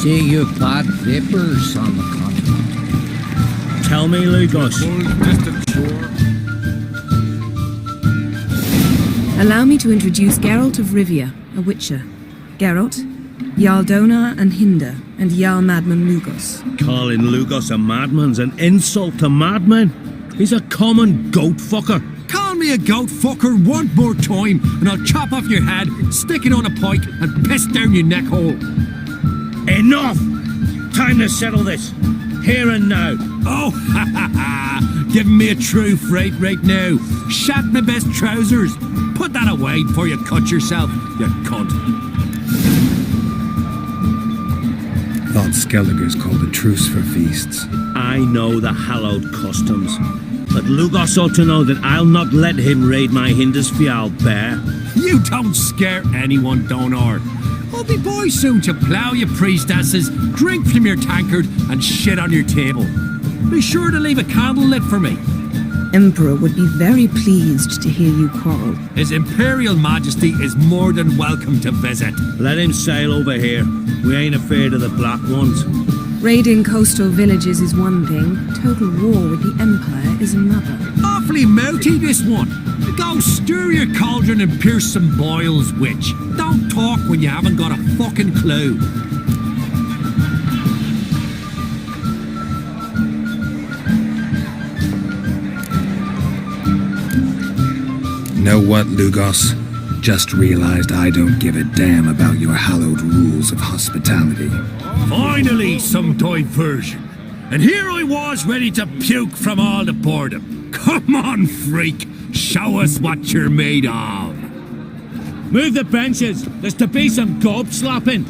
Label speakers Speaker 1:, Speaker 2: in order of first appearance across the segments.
Speaker 1: See you've bad vapors on the continent.
Speaker 2: Tell me, Lugos.
Speaker 3: Allow me to introduce Geralt of Rivia, a witcher. Geralt, Jarl Donar and Hinder, and Jarl Madman Lugos.
Speaker 2: Calling Lugos a madman's an insult to madmen. He's a common goat fucker.
Speaker 4: Call me a goat fucker one more time, and I'll chop off your head, stick it on a pike, and piss down your neck hole.
Speaker 2: Enough! Time to settle this. Here and now.
Speaker 4: Oh, ha ha ha! Giving me a true fright right now. Shat my best trousers. Put that away before you cut yourself, you cunt.
Speaker 5: Thought Skelliger's called a truce for feasts.
Speaker 2: I know the hallowed customs. But Lugos ought to know that I'll not let him raid my Hindisfial bear.
Speaker 4: You don't scare anyone, Donar. I'll be boy soon to plough you priestesses, drink from your tankard, and shit on your table. Be sure to leave a candle lit for me.
Speaker 3: Emperor would be very pleased to hear you quarrel.
Speaker 4: His Imperial Majesty is more than welcome to visit.
Speaker 2: Let him sail over here. We ain't afraid of the black ones.
Speaker 3: Raiding coastal villages is one thing. Total war with the Empire is another.
Speaker 4: Awfully mouthy, this one. Go stir your cauldron and pierce some boils, witch. Don't talk when you haven't got a fucking clue.
Speaker 5: Know what, Lugos? Just realized I don't give a damn about your hallowed rules of hospitality.
Speaker 4: Finally, some diversion. And here I was ready to puke from all the boredom. Come on, freak. Show us what you're made of.
Speaker 2: Move the benches. There's to be some gob slapping.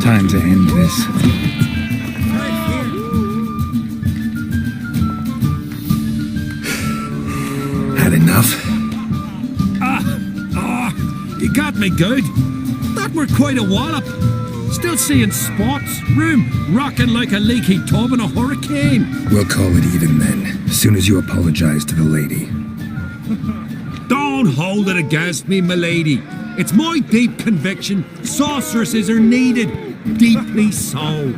Speaker 5: Time to end this. Had enough?
Speaker 4: You got me good. That were quite a wallop. Still seeing spots, room rocking like a leaky tub in a hurricane.
Speaker 5: We'll call it even then, as soon as you apologize to the lady.
Speaker 4: Don't hold it against me, milady. It's my deep conviction sorceresses are needed. Deeply so.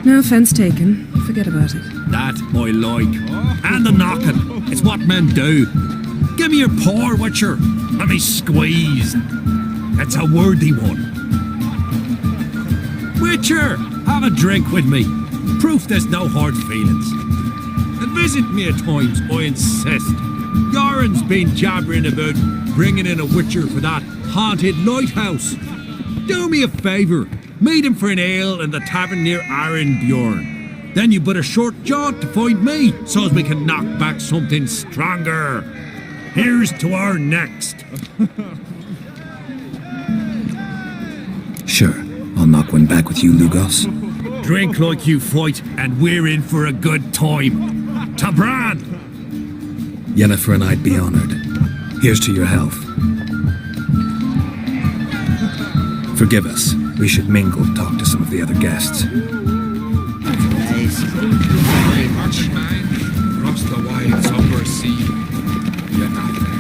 Speaker 3: No offense taken. Forget about it.
Speaker 4: That I like. And the knocking. It's what men do. Give me your paw, Witcher. Let me squeeze. It's a worthy one. Witcher, have a drink with me. Proof there's no hard feelings. And visit me at times, I insist. Yoren's been jabbering about bringing in a Witcher for that haunted lighthouse. Do me a favour. Meet him for an ale in the tavern near Arenbjorn. Then you but a short jaunt to find me, so as we can knock back something stronger. Here's to our next.
Speaker 5: Sure, I'll knock one back with you, Lugos.
Speaker 4: Drink like you fight, and we're in for a good time. To Bran!
Speaker 5: Yennefer and I'd be honored. Here's to your health. Forgive us. We should mingle, talk to some of the other guests.
Speaker 6: Very much mine. Across the wide somber sea. You're not there.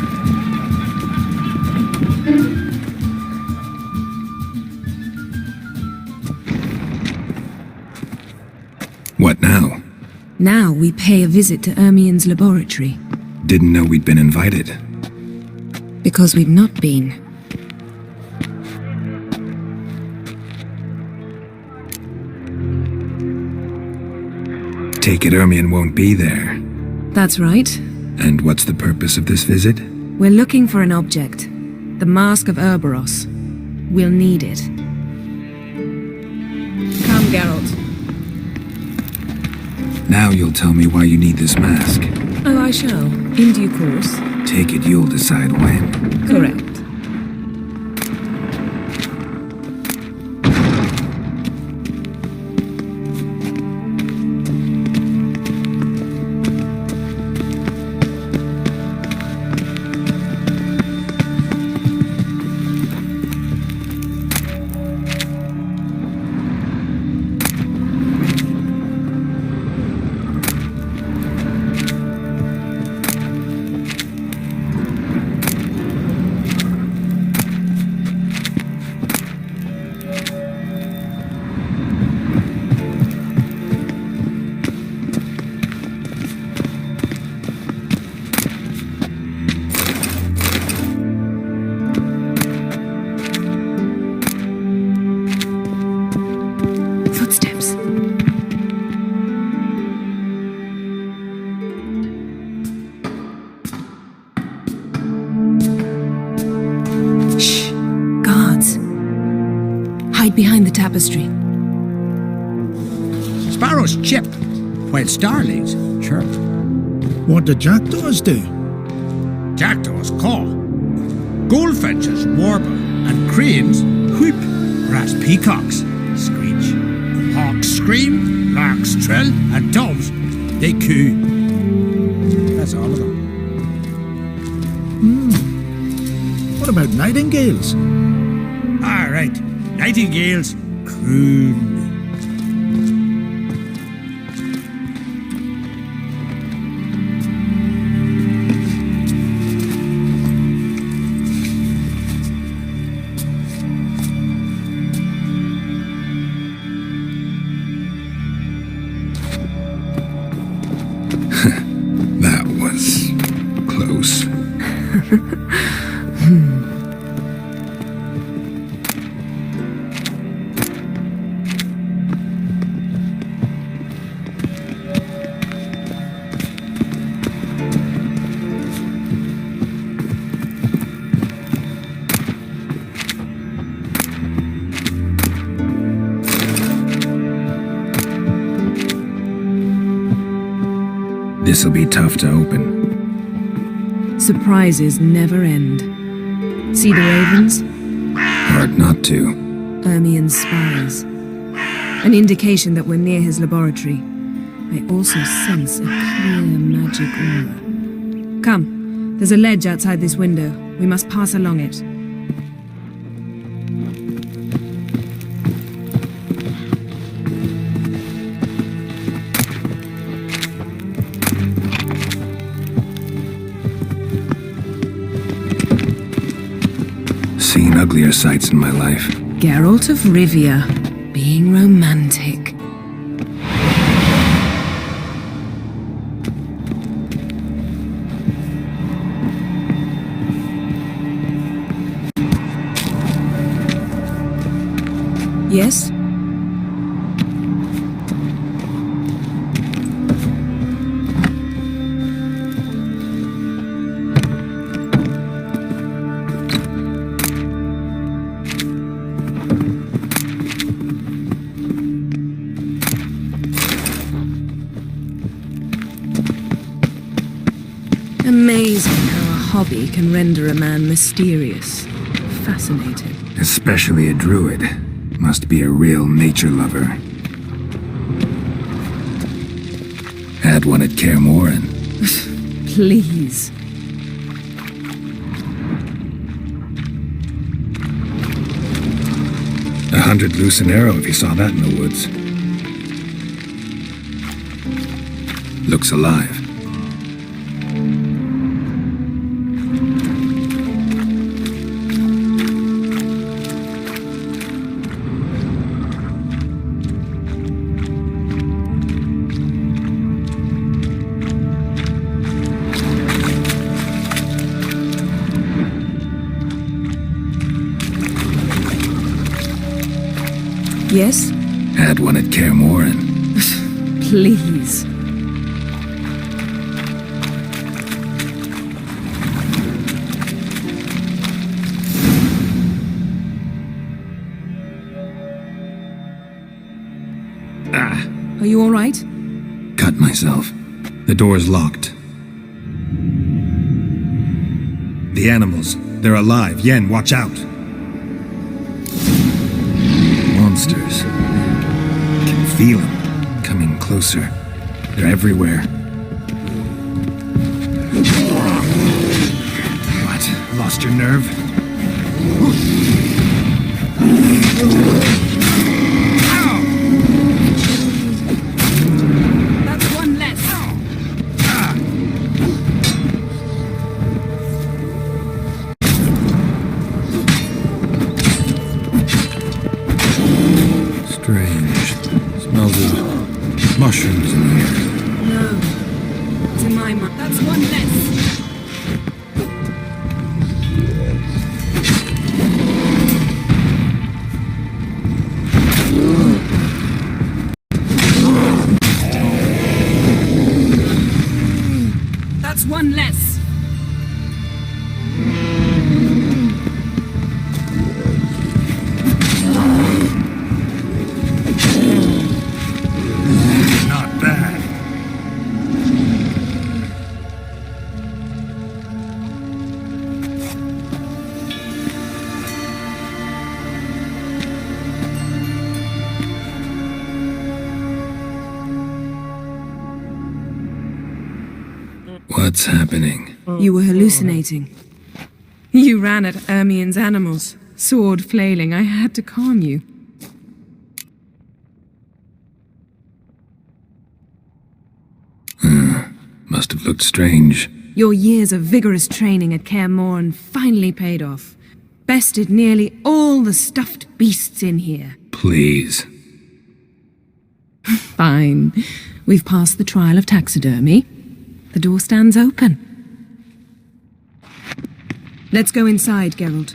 Speaker 5: What now?
Speaker 3: Now we pay a visit to Ermien's laboratory.
Speaker 5: Didn't know we'd been invited.
Speaker 3: Because we've not been.
Speaker 5: Take it Ermien won't be there.
Speaker 3: That's right.
Speaker 5: And what's the purpose of this visit?
Speaker 3: We're looking for an object. The Mask of Ouroboros. We'll need it. Come, Geralt.
Speaker 5: Now you'll tell me why you need this mask.
Speaker 3: Oh, I shall. In due course.
Speaker 5: Take it you'll decide when.
Speaker 3: Correct. Hide behind the tapestry.
Speaker 1: Sparrows chip, while starlings chirp.
Speaker 7: What do jackdaws do?
Speaker 1: Jackdaws caw. Goldfinches warble, and cranes whoop. Whereas peacocks screech. Hawks scream, larks trill, and doves, they coo. That's all of them.
Speaker 7: What about nightingales?
Speaker 1: All right, nightingales croon.
Speaker 5: That was close. This'll be tough to open.
Speaker 3: Surprises never end. See the ravens?
Speaker 5: Hard not to.
Speaker 3: Ermian's spies. An indication that we're near his laboratory. I also sense a clear magic aura. Come, there's a ledge outside this window. We must pass along it.
Speaker 5: Seen uglier sights in my life.
Speaker 3: Geralt of Rivia, being romantic. Yes? Amazing how a hobby can render a man mysterious. Fascinating.
Speaker 5: Especially a druid. Must be a real nature lover. Had one at Kaer Morhen.
Speaker 3: Please.
Speaker 5: $100 loose an arrow if you saw that in the woods. Looks alive.
Speaker 3: Yes?
Speaker 5: Had one at Kaer Morhen.
Speaker 3: Please. Are you all right?
Speaker 5: Cut myself. The door's locked. The animals. They're alive. Yen, watch out. Monsters. Can feel them. Coming closer. They're everywhere. What? Lost your nerve?
Speaker 3: That's one less.
Speaker 5: Strange. Smells of mushrooms in here.
Speaker 3: No. To my mind. That's one less. That's one less.
Speaker 5: What's happening?
Speaker 3: You were hallucinating. You ran at Ermien's animals, sword flailing. I had to calm you.
Speaker 5: Must have looked strange.
Speaker 3: Your years of vigorous training at Kaer Morhen finally paid off. Bested nearly all the stuffed beasts in here.
Speaker 5: Please.
Speaker 3: Fine. We've passed the trial of taxidermy. The door stands open. Let's go inside, Geralt.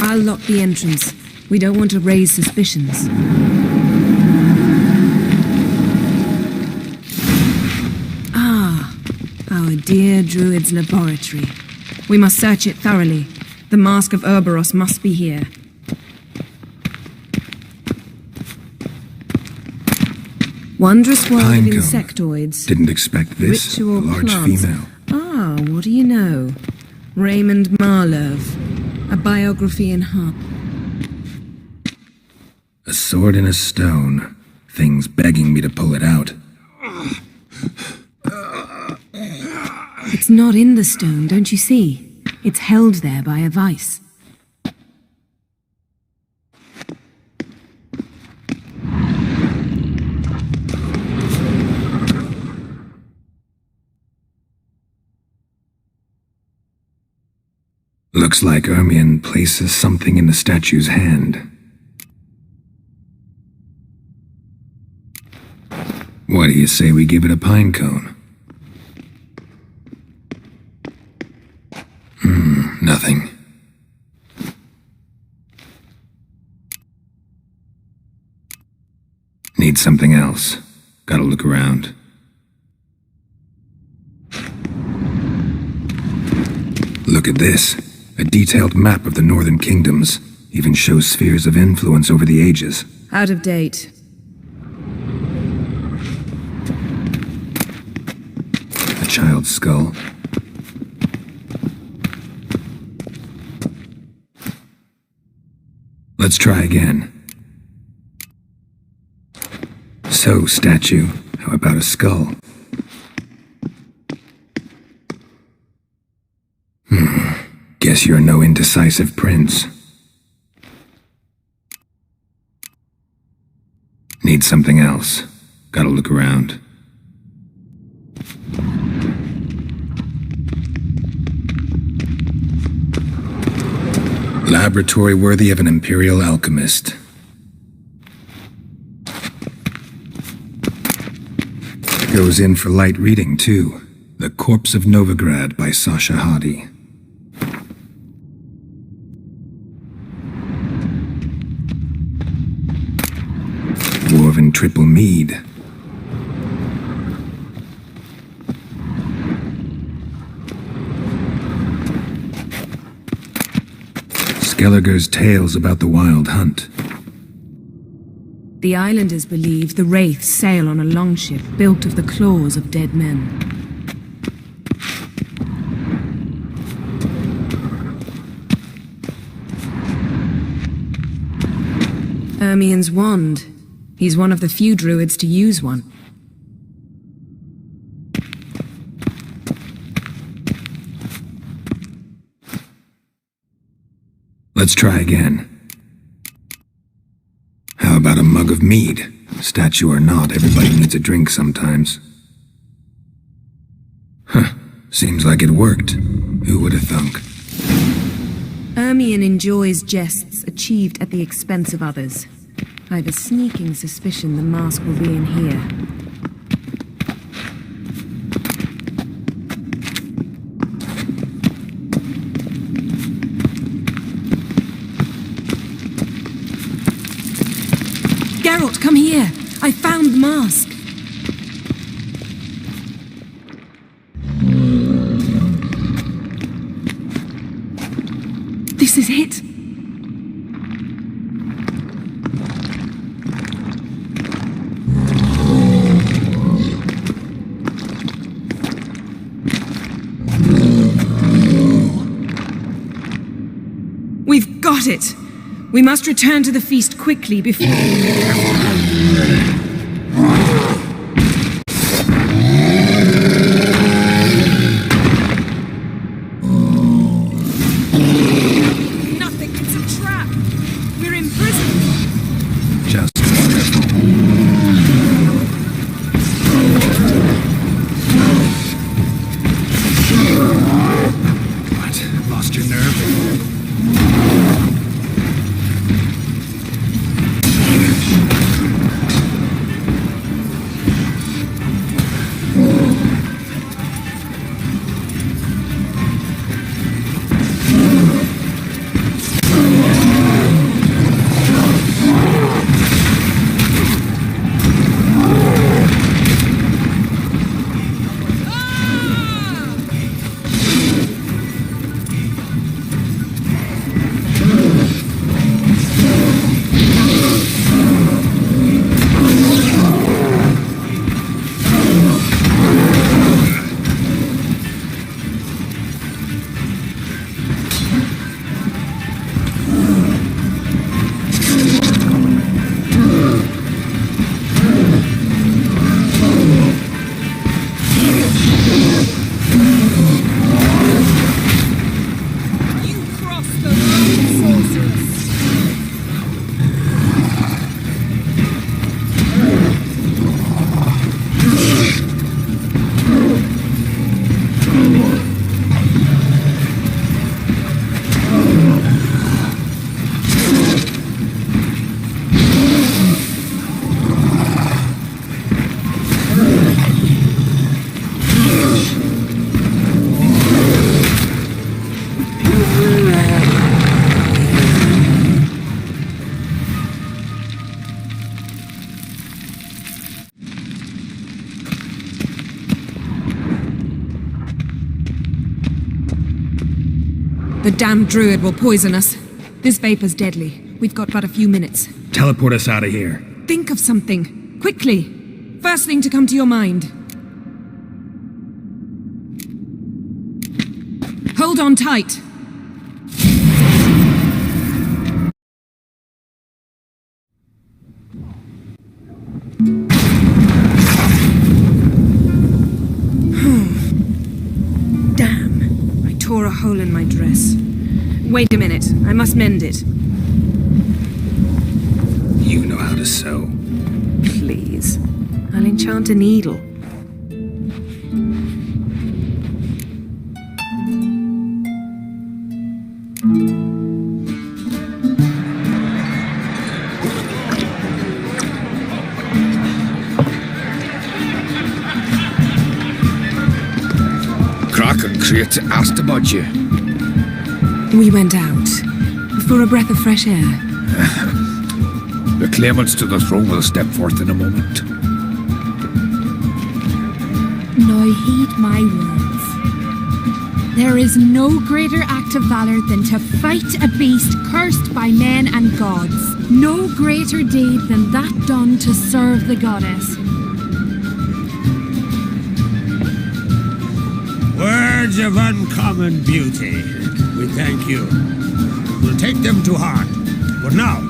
Speaker 3: I'll lock the entrance. We don't want to raise suspicions. Ah, our dear Druid's laboratory. We must search it thoroughly. The Mask of Ouroboros must be here. Wondrous world of
Speaker 5: Pinecone.
Speaker 3: insectoids.
Speaker 5: Didn't expect this.
Speaker 3: Ritual
Speaker 5: A large
Speaker 3: plants.
Speaker 5: female.
Speaker 3: Ah, what do you know? Raymond Marlove. A biography in half.
Speaker 5: A sword in a stone. Things begging me to pull it out.
Speaker 3: It's not in the stone, don't you see? It's held there by a vice.
Speaker 5: Looks like Ermien places something in the statue's hand. What do you say we give it a pine cone? Nothing. Need something else. Gotta look around. Look at this. A detailed map of the Northern Kingdoms. Even shows spheres of influence over the ages.
Speaker 3: Out of date.
Speaker 5: A child's skull. Let's try again. So, statue, how about a skull? Guess you're no indecisive prince. Need something else. Gotta look around. Laboratory worthy of an imperial alchemist. Goes in for light reading, too. The Corpse of Novigrad by Sasha Hadi. Dwarven triple mead. Skelliger's tales about the wild hunt.
Speaker 3: The islanders believe the wraiths sail on a longship built of the claws of dead men. Ermien's wand. He's one of the few druids to use one.
Speaker 5: Let's try again. How about a mug of mead? Statue or not, everybody needs a drink sometimes. Huh. Seems like it worked. Who would have thunk?
Speaker 3: Ermien enjoys jests achieved at the expense of others. I've a sneaking suspicion the mask will be in here. Geralt, come here! I found the mask! This is it! We've got it! We must return to the feast quickly before... Nothing, it's a trap! We're in prison!
Speaker 5: Just what? Lost your nerve?
Speaker 3: The damned druid will poison us. This vapor's deadly. We've got but a few minutes.
Speaker 5: Teleport us out of here.
Speaker 3: Think of something. Quickly. First thing to come to your mind. Hold on tight. Damn. I tore a hole in my dress. Wait a minute. I must mend it.
Speaker 5: You know how to sew.
Speaker 3: Please. I'll enchant a needle.
Speaker 6: Crack and Crate asked about you.
Speaker 3: We went out. For a breath of fresh air.
Speaker 6: The claimants to the throne will step forth in a moment.
Speaker 8: Now heed my words. There is no greater act of valor than to fight a beast cursed by men and gods. No greater deed than that done to serve the goddess.
Speaker 2: Words of uncommon beauty. We thank you. We'll take them to heart. But now,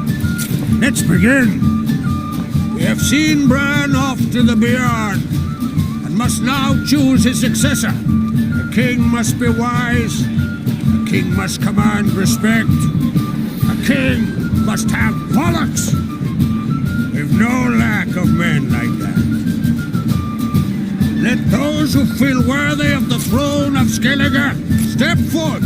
Speaker 2: let's begin. We have seen Bran off to the Beyond, and must now choose his successor. A king must be wise. A king must command respect. A king must have bollocks. We've no lack of men like that. Let those who feel worthy of the throne of Skellige step forth.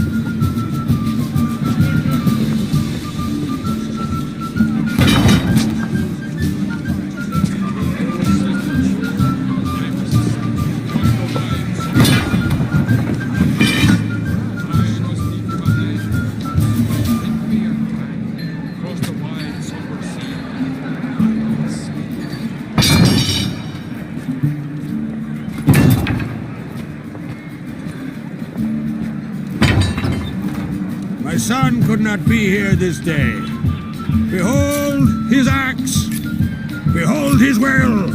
Speaker 2: My son could not be here this day. Behold his axe. Behold his will.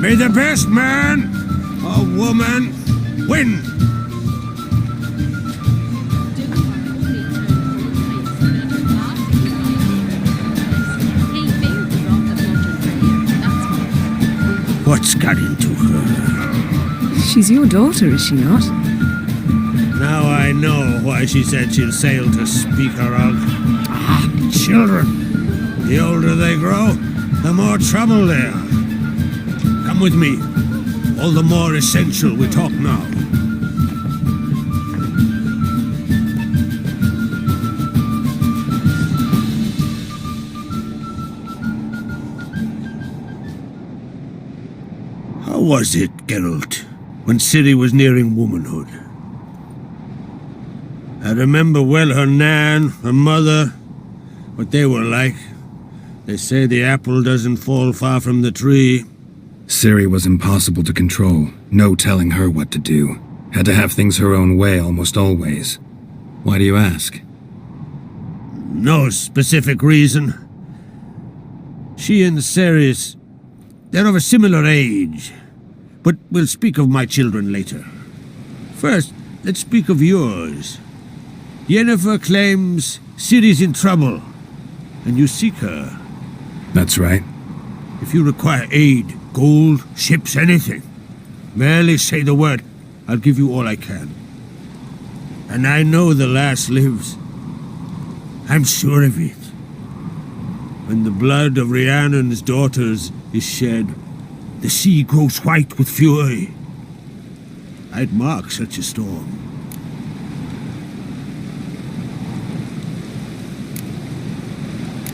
Speaker 2: May the best man or woman win. What's got into her?
Speaker 3: She's your daughter, is she not?
Speaker 2: Now I know why she said she'll sail to speak her of. Children. The older they grow, the more trouble they are. Come with me. All the more essential we talk now. How was it, Geralt, when Ciri was nearing womanhood? I remember well her nan, her mother, what they were like. They say the apple doesn't fall far from the tree.
Speaker 5: Ciri was impossible to control. No telling her what to do. Had to have things her own way almost always. Why do you ask?
Speaker 2: No specific reason. She and Ceres, they're of a similar age. But we'll speak of my children later. First, let's speak of yours. Yennefer claims Ciri's in trouble, and you seek her.
Speaker 5: That's right.
Speaker 2: If you require aid, gold, ships, anything, merely say the word. I'll give you all I can. And I know the lass lives. I'm sure of it. When the blood of Rhiannon's daughters is shed, the sea grows white with fury. I'd mark such a storm.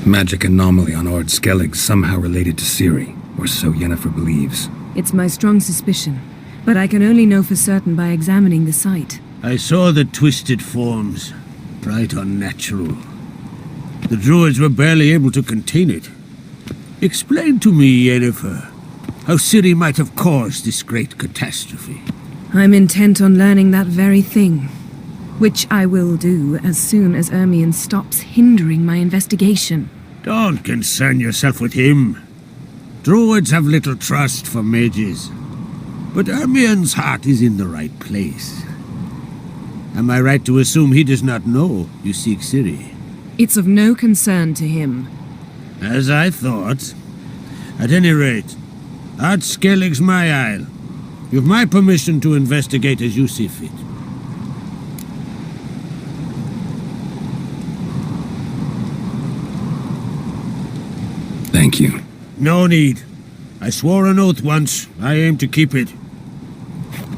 Speaker 5: Magic anomaly on Ord Skellig somehow related to Ciri, or so Yennefer believes.
Speaker 3: It's my strong suspicion, but I can only know for certain by examining the site.
Speaker 2: I saw the twisted forms, bright unnatural. The druids were barely able to contain it. Explain to me, Yennefer, how Ciri might have caused this great catastrophe.
Speaker 3: I'm intent on learning that very thing, which I will do as soon as Ermion stops hindering my investigation.
Speaker 2: Don't concern yourself with him. Druids have little trust for mages. But Ermion's heart is in the right place. Am I right to assume he does not know you seek Ciri?
Speaker 3: It's of no concern to him.
Speaker 2: As I thought. At any rate, Ord Skellig's my isle. You've my permission to investigate as you see fit.
Speaker 5: Thank you.
Speaker 2: No need. I swore an oath once. I aim to keep it.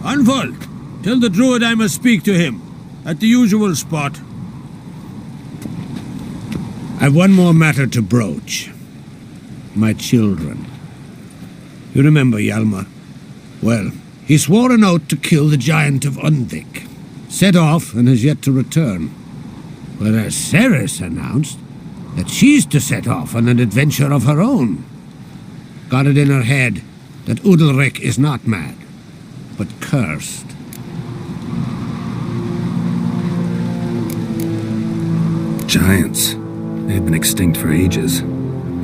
Speaker 2: Unfold! Tell the druid I must speak to him. At the usual spot. I've one more matter to broach. My children. You remember Hjalmar? Well, he swore an oath to kill the giant of Undvik. Set off and has yet to return. Whereas Ceres announced that she's to set off on an adventure of her own. Got it in her head that Udalric is not mad, but cursed.
Speaker 5: Giants. They've been extinct for ages.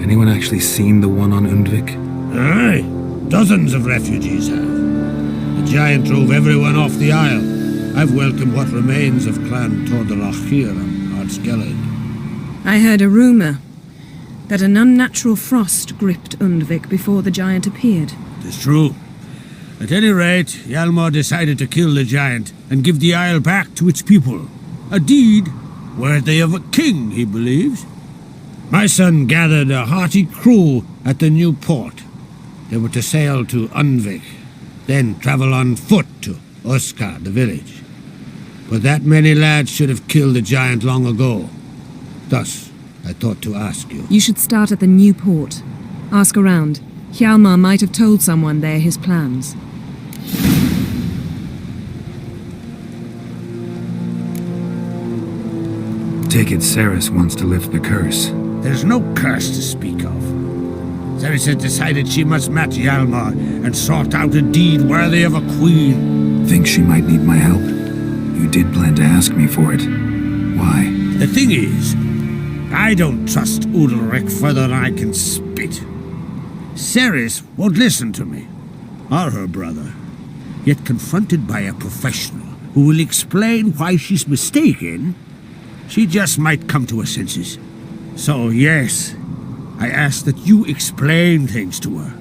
Speaker 5: Anyone actually seen the one on Undvik?
Speaker 2: Aye, dozens of refugees have. The giant drove everyone off the isle. I've welcomed what remains of Clan Tordalachir and Ord Skellig.
Speaker 3: I heard a rumor that an unnatural frost gripped Undvik before the giant appeared.
Speaker 2: It's true. At any rate, Hjalmar decided to kill the giant and give the isle back to its people. A deed worthy of a king, he believes. My son gathered a hearty crew at the new port. They were to sail to Undvik, then travel on foot to Oskar, the village. But that many lads should have killed the giant long ago. Thus, I thought to ask you.
Speaker 3: You should start at the new port. Ask around. Hjalmar might have told someone there his plans.
Speaker 5: Take it Ceres wants to lift the curse.
Speaker 2: There's no curse to speak of. Ceres has decided she must match Hjalmar and sort out a deed worthy of a queen.
Speaker 5: Think she might need my help? You did plan to ask me for it. Why?
Speaker 2: The thing is, I don't trust Udalric further than I can spit. Ceres won't listen to me. or her brother. Yet confronted by a professional who will explain why she's mistaken, she just might come to her senses. So yes, I ask that you explain things to her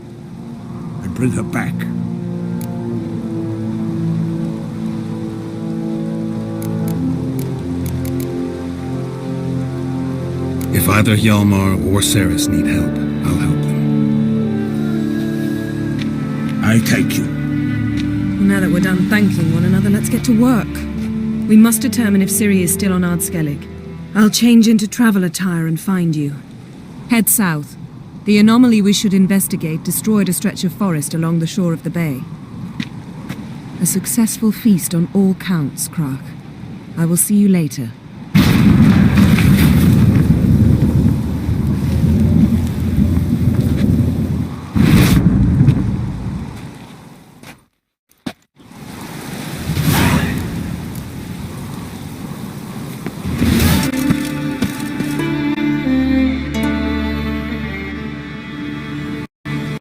Speaker 2: and bring her back.
Speaker 5: If either Hjalmar or Ceres need help, I'll help them.
Speaker 2: I thank you.
Speaker 3: Now that we're done thanking one another, let's get to work. We must determine if Ciri is still on Ardskellig. I'll change into travel attire and find you. Head south. The anomaly we should investigate destroyed a stretch of forest along the shore of the bay. A successful feast on all counts, Krach. I will see you later.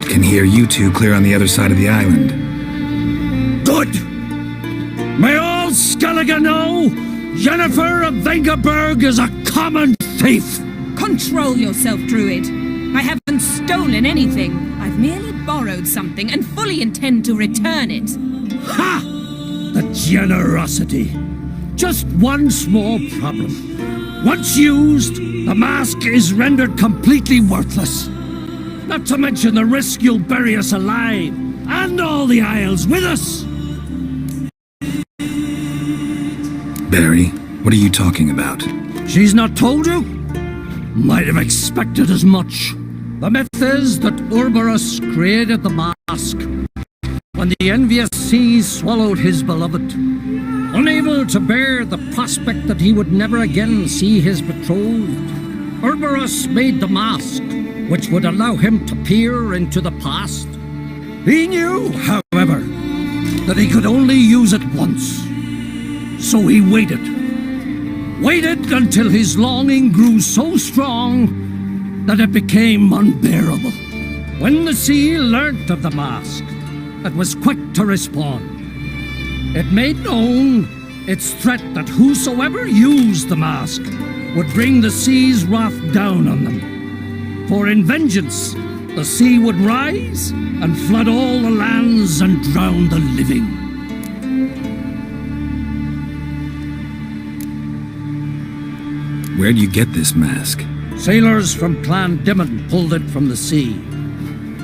Speaker 5: Can hear you two clear on the other side of the island.
Speaker 2: Good! May all Skellige know Yennefer of Vengerberg is a common thief!
Speaker 3: Control yourself, Druid. I haven't stolen anything. I've merely borrowed something and fully intend to return it.
Speaker 2: Ha! The generosity. Just one small problem. Once used, the mask is rendered completely worthless. Not to mention the risk you'll bury us alive, and all the Isles with us!
Speaker 5: Barry, what are you talking about?
Speaker 2: She's not told you? Might have expected as much. The myth is that Urberus created the mask when the envious seas swallowed his beloved. Unable to bear the prospect that he would never again see his betrothed, Urberus made the mask, which would allow him to peer into the past. He knew, however, that he could only use it once. So he waited. Waited until his longing grew so strong that it became unbearable. When the sea learnt of the mask, it was quick to respond. It made known its threat that whosoever used the mask would bring the sea's wrath down on them. For in vengeance, the sea would rise and flood all the lands and drown the living.
Speaker 5: Where'd you get this mask?
Speaker 2: Sailors from Clan Dimon pulled it from the sea,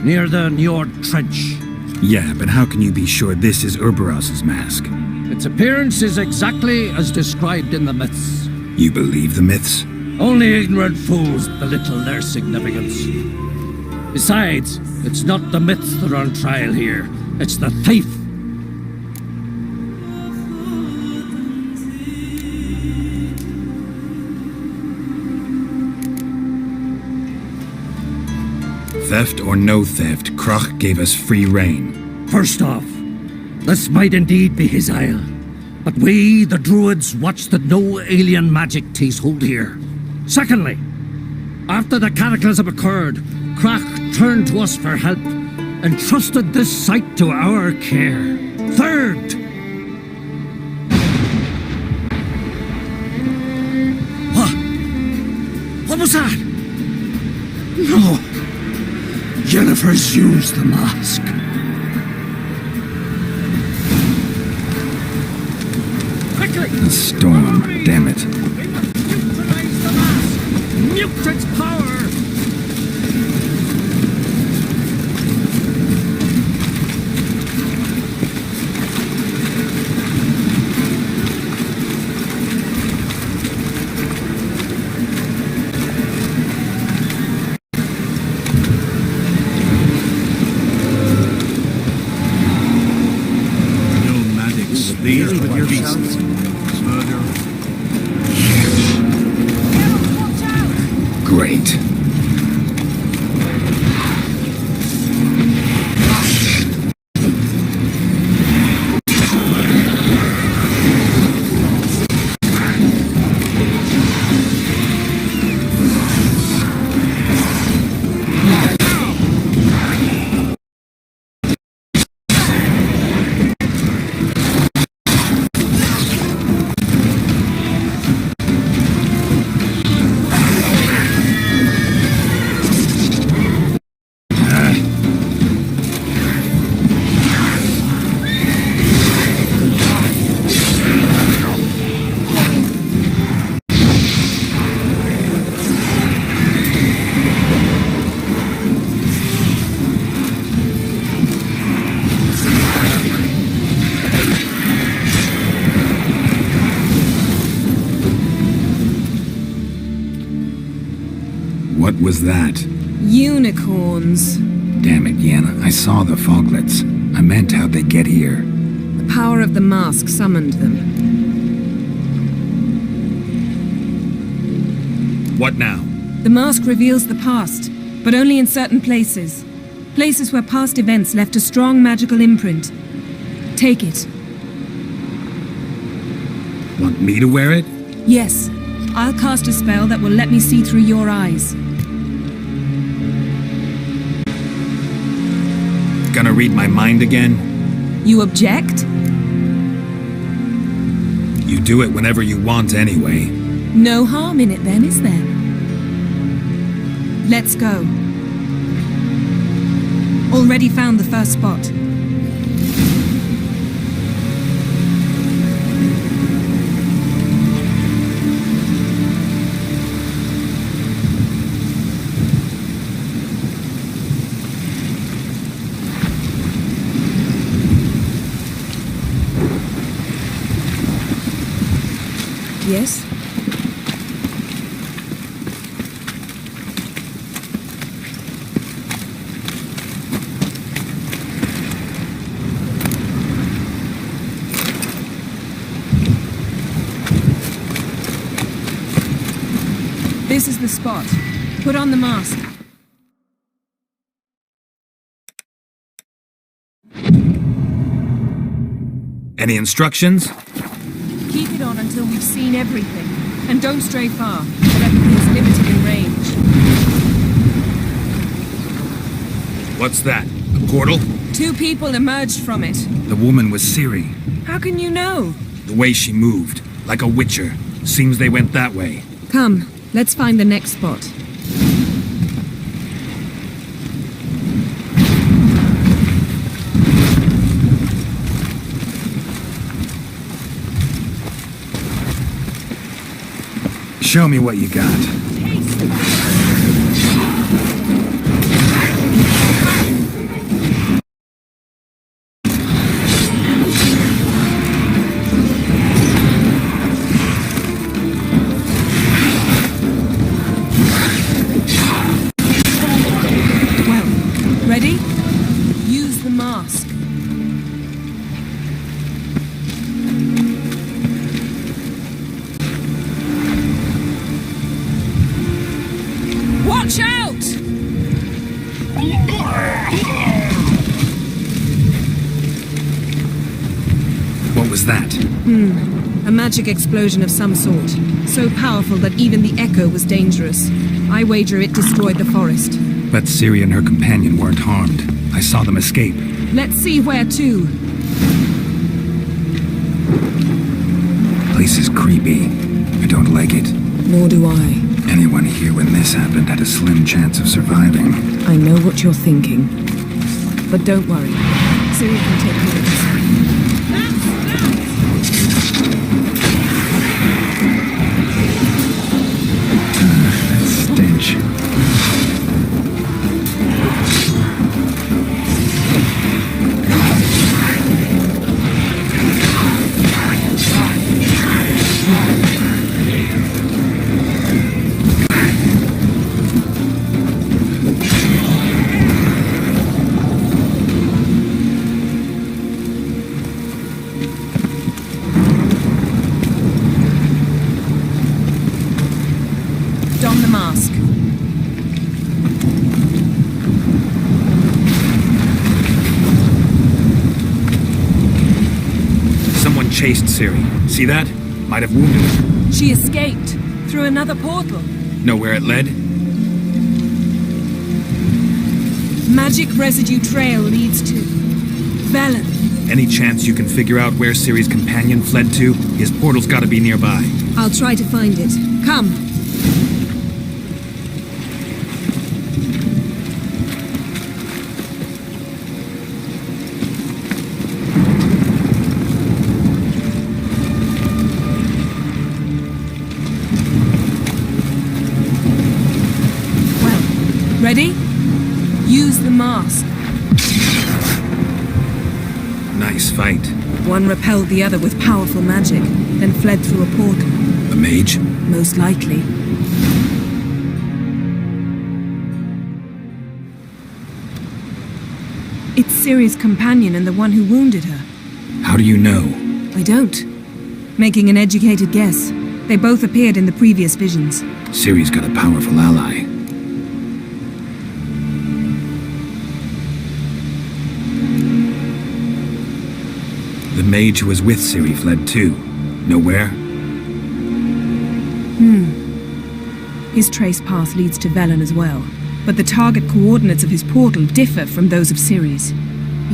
Speaker 2: near the Njord Trench.
Speaker 5: Yeah, but how can you be sure this is Urberos's mask?
Speaker 2: Its appearance is exactly as described in the myths.
Speaker 5: You believe the myths?
Speaker 2: Only ignorant fools belittle their significance. Besides, it's not the myths that are on trial here. It's the thief.
Speaker 5: Theft or no theft, Krach gave us free rein.
Speaker 2: First off, this might indeed be his isle. But we, the Druids, watch that no alien magic takes hold here. Secondly, after the cataclysm occurred, Krach turned to us for help and trusted this site to our care. Third, what was that? No, Yennefer's used the mask. Quickly!
Speaker 5: The storm, damn it.
Speaker 2: Mute its power!
Speaker 4: Nomadics, these with your beasts. Murder.
Speaker 5: Great. What was that?
Speaker 3: Unicorns.
Speaker 5: Damn it, Yenna. I saw the foglets. I meant how'd they get here?
Speaker 3: The power of the mask summoned them.
Speaker 5: What now?
Speaker 3: The mask reveals the past, but only in certain places. Places where past events left a strong magical imprint. Take it.
Speaker 5: Want me to wear it?
Speaker 3: Yes. I'll cast a spell that will let me see through your eyes.
Speaker 5: Gonna read my mind again?
Speaker 3: You object?
Speaker 5: You do it whenever you want anyway.
Speaker 3: No harm in it then, is there? Let's go. Already found the first spot. Yes? This is the spot. Put on the mask.
Speaker 5: Any instructions?
Speaker 3: Keep it on until we've seen everything. And don't stray far. Everything's limited in range.
Speaker 5: What's that? A portal?
Speaker 3: 2 people emerged from it.
Speaker 5: The woman was Ciri.
Speaker 3: How can you know?
Speaker 5: The way she moved. Like a witcher. Seems they went that way.
Speaker 3: Come, let's find the next spot.
Speaker 5: Show me what you got.
Speaker 3: Well, ready? Use the mask. Watch out!
Speaker 5: What was that?
Speaker 3: A magic explosion of some sort. So powerful that even the echo was dangerous. I wager it destroyed the forest.
Speaker 5: But Ciri and her companion weren't harmed. I saw them escape.
Speaker 3: Let's see where to.
Speaker 5: Place is creepy. I don't like it.
Speaker 3: Nor do I.
Speaker 5: Anyone here when this happened had a slim chance of surviving.
Speaker 3: I know what you're thinking. But don't worry. Ciri can take care of this.
Speaker 5: Stench.
Speaker 3: Don the mask.
Speaker 5: Someone chased Ciri. See that? Might have wounded her.
Speaker 3: She escaped through another portal.
Speaker 5: Know where it led?
Speaker 3: Magic residue trail leads to Velen.
Speaker 5: Any chance you can figure out where Ciri's companion fled to? His portal's gotta be nearby.
Speaker 3: I'll try to find it. Come. Ready? Use the mask.
Speaker 5: Nice fight.
Speaker 3: One repelled the other with powerful magic, then fled through a portal.
Speaker 5: A mage?
Speaker 3: Most likely. It's Ciri's companion and the one who wounded her.
Speaker 5: How do you know?
Speaker 3: I don't. Making an educated guess. They both appeared in the previous visions.
Speaker 5: Ciri's got a powerful ally. The mage who was with Ciri fled too. Nowhere?
Speaker 3: His trace path leads to Velen as well, but the target coordinates of his portal differ from those of Ciri's.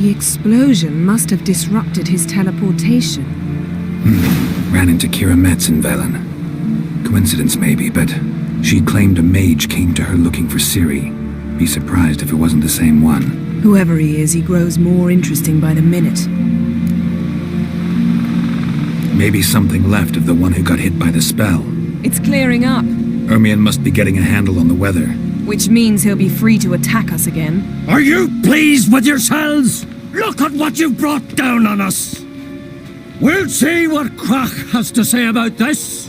Speaker 3: The explosion must have disrupted his teleportation.
Speaker 5: Ran into Kira Metz in Velen. Coincidence maybe, but she claimed a mage came to her looking for Ciri. Be surprised if it wasn't the same one.
Speaker 3: Whoever he is, he grows more interesting by the minute.
Speaker 5: Maybe something left of the one who got hit by the spell.
Speaker 3: It's clearing up,
Speaker 5: Ermion must be getting a handle on the weather.
Speaker 3: which means he'll be free to attack us again.
Speaker 2: Are you pleased with yourselves? Look at what you've brought down on us. We'll see what Krach has to say about this.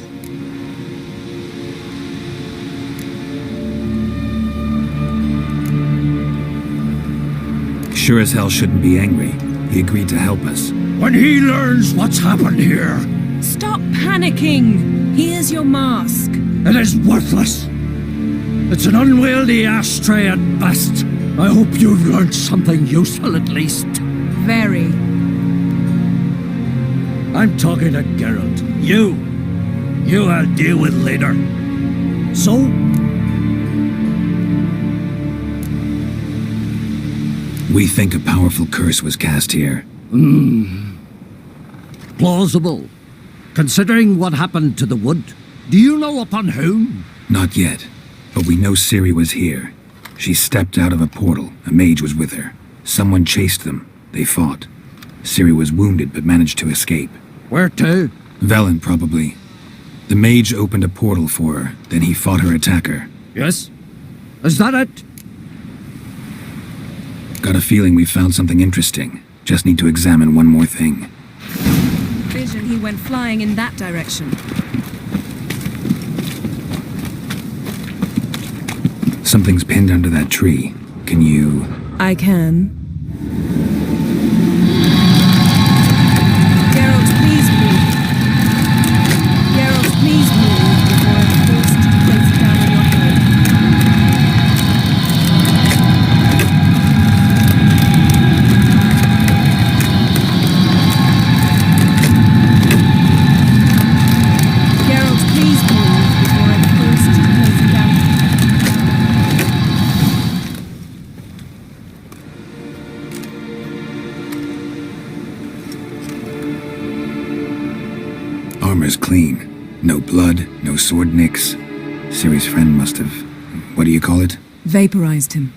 Speaker 5: Sure as hell shouldn't be angry. He agreed to help us.
Speaker 2: When he learns what's happened here,
Speaker 3: Stop panicking! Here's your mask.
Speaker 2: it is worthless. It's an unwieldy ashtray at best. I hope you've learned something useful at least.
Speaker 3: Very.
Speaker 2: I'm talking to Geralt. You I'll deal with later. So?
Speaker 5: We think a powerful curse was cast here.
Speaker 2: Plausible. Considering what happened to the wood. Do you know upon whom?
Speaker 5: Not yet, but we know Ciri was here. She stepped out of a portal. A mage was with her. Someone chased them. They fought. Ciri was wounded but managed to escape.
Speaker 2: Where to?
Speaker 5: Velen, probably. The mage opened a portal for her, then he fought her attacker.
Speaker 2: Yes? Is that it?
Speaker 5: Got a feeling we found something interesting. Just need to examine one more thing.
Speaker 3: Vision, he went flying in that direction.
Speaker 5: Something's pinned under that tree. Can you...
Speaker 3: I can. Geralt, please move. Geralt, please move before I'm forced to place it down on your head. Geralt, please move before I'm forced to place it down.
Speaker 5: Armor's clean. No blood, no sword nicks. Ciri's friend must have... What do you call it?
Speaker 3: Vaporized him.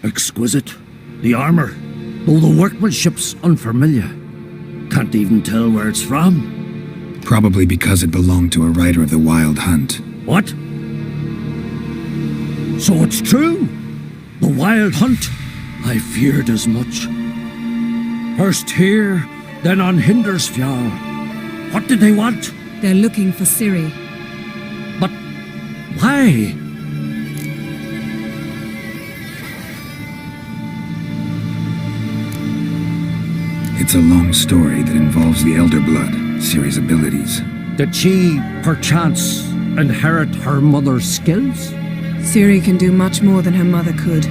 Speaker 2: Exquisite. The armor, though the workmanship's unfamiliar. Can't even tell where it's from.
Speaker 5: Probably because it belonged to a rider of the Wild Hunt.
Speaker 2: What? So it's true? The Wild Hunt? I feared as much. First here, then on Hindersfjall. What did they want?
Speaker 3: They're looking for Ciri.
Speaker 2: But why?
Speaker 5: It's a long story that involves the Elder Blood, Ciri's abilities.
Speaker 2: Did she, perchance, inherit her mother's skills?
Speaker 3: Ciri can do much more than her mother could.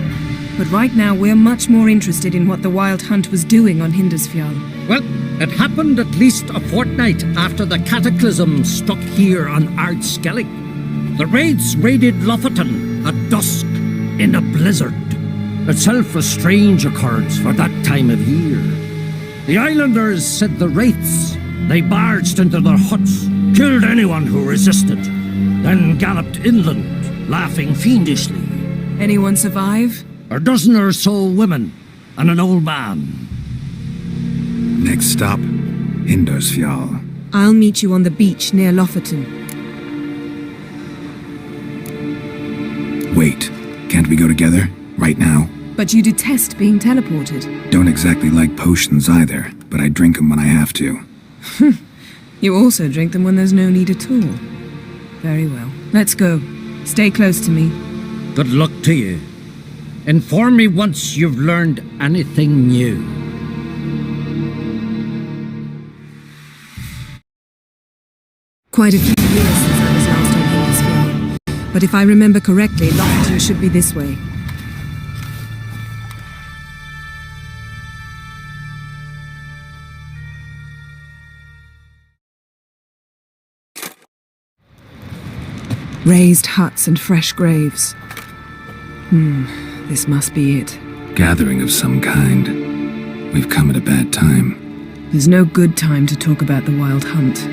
Speaker 3: But right now, we're much more interested in what the Wild Hunt was doing on Hindersfjall.
Speaker 2: Well, it happened at least a fortnight after the cataclysm struck here on Ardskellig. The raids raided Lofoten at dusk in a blizzard. Itself a strange occurrence for that time of year. The islanders said the wraiths. They barged into their huts, killed anyone who resisted, then galloped inland, laughing fiendishly.
Speaker 3: Anyone survive?
Speaker 2: A dozen or so women and an old man.
Speaker 5: Next stop, Hindersfjall.
Speaker 3: I'll meet you on the beach near Lofoten.
Speaker 5: Wait, can't we go together? Right now?
Speaker 3: But you detest being teleported.
Speaker 5: Don't exactly like potions either, but I drink them when I have to.
Speaker 3: You also drink them when there's no need at all. Very well. Let's go. Stay close to me.
Speaker 2: Good luck to you.
Speaker 1: Inform me once you've learned anything new.
Speaker 3: Quite a few years since I was last on Hillsville. But if I remember correctly, Lockton should be this way. Raised huts and fresh graves. This must be it.
Speaker 5: Gathering of some kind. We've come at a bad time.
Speaker 3: There's no good time to talk about the Wild Hunt.